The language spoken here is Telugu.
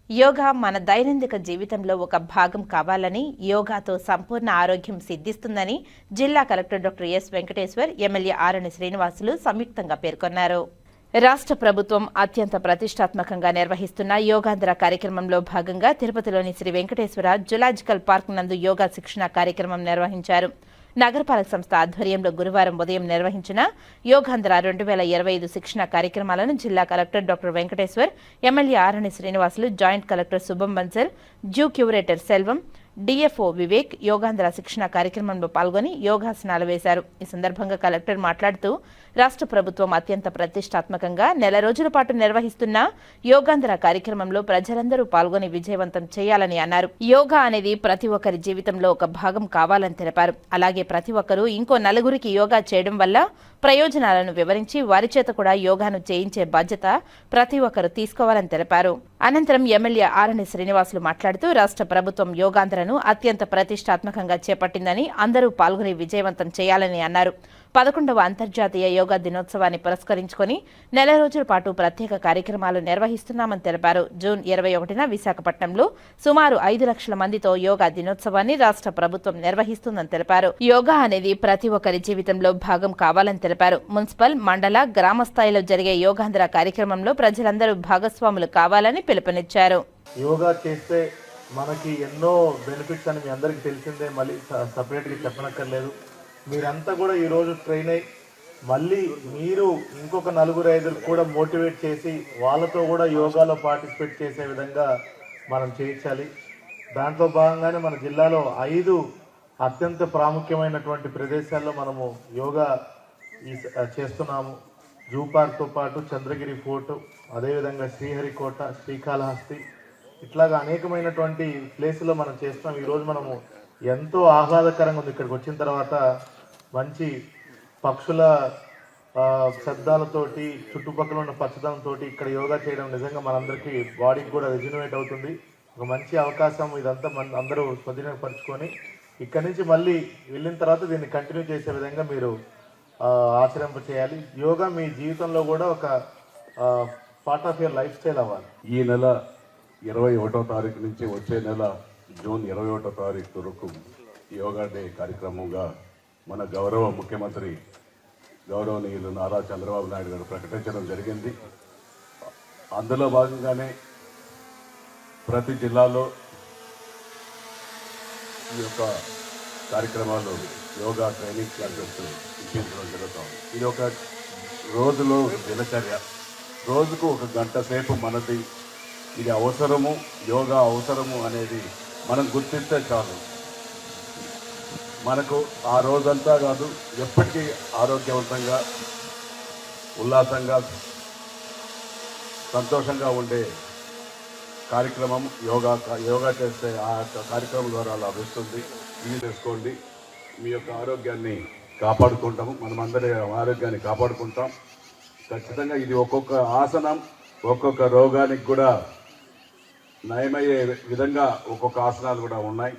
యోగా మన దైనందిక జీవితంలో ఒక భాగం కావాలని, యోగాతో సంపూర్ణ ఆరోగ్యం సిద్ధిస్తుందని జిల్లా collector doctor S Venkateshwar, MLA Arani Srinivasulu సంయుక్తంగా పేర్కొన్నారు. రాష్ట్ర ప్రభుత్వం అత్యంత ప్రతిష్టాత్మకంగా నిర్వహిస్తున్న యోగాంధ్ర కార్యక్రమంలో భాగంగా తిరుపతిలోని శ్రీ వెంకటేశ్వర జులాజికల్ పార్క్ నందు యోగా శిక్షణ కార్యక్రమం నిర్వహించారు. నగరపాలక సంస్థ ఆధ్వర్యంలో గురువారం ఉదయం నిర్వహించిన యోగాంధ్ర 2025 శిక్షణ కార్యక్రమాలను జిల్లా collector doctor Venkateshwar, MLA Arani Srinivasulu, joint collector శుభం Bansal, zoo curator Selvam, DFO Vivek Yogandhra శిక్షణ కార్యక్రమంలో పాల్గొని యోగాసనాలు వేశారు. ఈ సందర్భంగా కలెక్టర్ మాట్లాడుతూ, రాష్ట్ర ప్రభుత్వం అత్యంత ప్రతిష్టాత్మకంగా నెల రోజుల పాటు నిర్వహిస్తున్న యోగాంధ్ర కార్యక్రమంలో ప్రజలందరూ పాల్గొని విజయవంతం చేయాలని అన్నారు. యోగా అనేది ప్రతి ఒక్కరి జీవితంలో ఒక భాగం కావాలని తెలిపారు. అలాగే ప్రతి ఒక్కరూ ఇంకో నలుగురికి యోగా చేయడం వల్ల ప్రయోజనాలను వివరించి వారి చేత కూడా యోగాను చేయించే బాధ్యత ప్రతి ఒక్కరూ తీసుకోవాలని తెలిపారు. అనంతరం ఎమ్మెల్యే ఆరణి శ్రీనివాసులు మాట్లాడుతూ, రాష్ట్ర ప్రభుత్వం యోగాంధ్రను అత్యంత ప్రతిష్టాత్మకంగా చేపట్టిందని, అందరూ పాల్గొని విజయవంతం చేయాలని అన్నారు. 11వ అంతర్జాతీయ యోగా దినోత్సవాన్ని పురస్కరించుకుని నెల రోజుల పాటు ప్రత్యేక కార్యక్రమాలు నిర్వహిస్తున్నామని తెలిపారు. జూన్ 21న విశాఖపట్నంలో సుమారు 5 లక్షల మందితో యోగా దినోత్సవాన్ని రాష్ట్ర ప్రభుత్వం నిర్వహిస్తుందని తెలిపారు. యోగా అనేది ప్రతి ఒక్కరి జీవితంలో భాగం కావాలని తెలిపారు. మున్సిపల్, మండల, గ్రామ స్థాయిలో జరిగే యోగాంధ్ర కార్యక్రమంలో ప్రజలందరూ భాగస్వాములు కావాలని పిలుపునిచ్చారు. యోగా చేస్తే మనకి ఎన్నో బెనిఫిట్స్ అని మీ అందరికీ తెలిసిందే, మళ్ళీ సపరేట్గా చెప్పనక్కర్లేదు. మీరంతా కూడా ఈరోజు ట్రైన్ అయ్యి మళ్ళీ మీరు ఇంకొక 4-5 కూడా మోటివేట్ చేసి వాళ్ళతో కూడా యోగాలో పార్టిసిపేట్ చేసే విధంగా మనం చేయించాలి. దాంట్లో భాగంగానే మన జిల్లాలో 5 అత్యంత ప్రాముఖ్యమైనటువంటి ప్రదేశాల్లో మనము యోగా చేస్తున్నాము. జూ పార్క్తో పాటు చంద్రగిరి ఫోర్టు, అదేవిధంగా శ్రీహరికోట, శ్రీకాళహస్తి, ఇట్లాగా అనేకమైనటువంటి ప్లేసుల్లో మనం చేస్తున్నాం. ఈరోజు మనము ఎంతో ఆహ్లాదకరంగా ఉంది. ఇక్కడికి వచ్చిన తర్వాత మంచి పక్షుల శబ్దాలతోటి, చుట్టుపక్కల ఉన్న పచ్చదనంతో ఇక్కడ యోగా చేయడం నిజంగా మనందరికీ బాడీకి కూడా రెజ్యునేట్ అవుతుంది. ఒక మంచి అవకాశం. ఇదంతా అందరూ సద్వినియోగపరచుకొని ఇక్కడి నుంచి మళ్ళీ వెళ్ళిన తర్వాత దీన్ని కంటిన్యూ చేసే విధంగా మీరు ఆచరింప చేయాలి. యోగా మీ జీవితంలో కూడా ఒక part of your life style అవ్వాలి. ఈ నెల 21వ తారీఖు నుంచి వచ్చే నెల జూన్ 21వ తారీఖు వరకు యోగా డే కార్యక్రమంగా మన గౌరవ ముఖ్యమంత్రి గౌరవనీయులు నారా చంద్రబాబు నాయుడు గారు ప్రకటించడం జరిగింది. అందులో భాగంగానే ప్రతి జిల్లాలో ఈ యొక్క కార్యక్రమాలు యోగా ట్రైనింగ్ క్లాసెస్ ఇప్పించడం జరుగుతుంది. ఇది ఒక రోజులో దినచర్య, రోజుకు 1 గంట సేపు మనది ఇది అవసరము, యోగా అవసరము అనేది మనం గుర్తిస్తే చాలు. మనకు ఆ రోజంతా కాదు, ఎప్పటికీ ఆరోగ్యవంతంగా, ఉల్లాసంగా, సంతోషంగా ఉండే కార్యక్రమం యోగా చేస్తే ఆ కార్యక్రమం ద్వారా లభిస్తుంది. ఇది తెలుసుకోండి, మీ యొక్క ఆరోగ్యాన్ని కాపాడుకుంటాము, మనమందరి ఆరోగ్యాన్ని కాపాడుకుంటాం. ఖచ్చితంగా ఇది ఒక్కొక్క ఆసనం ఒక్కొక్క రోగానికి కూడా నయమయ్యే విధంగా ఒక్కొక్క ఆసనాలు కూడా ఉన్నాయి.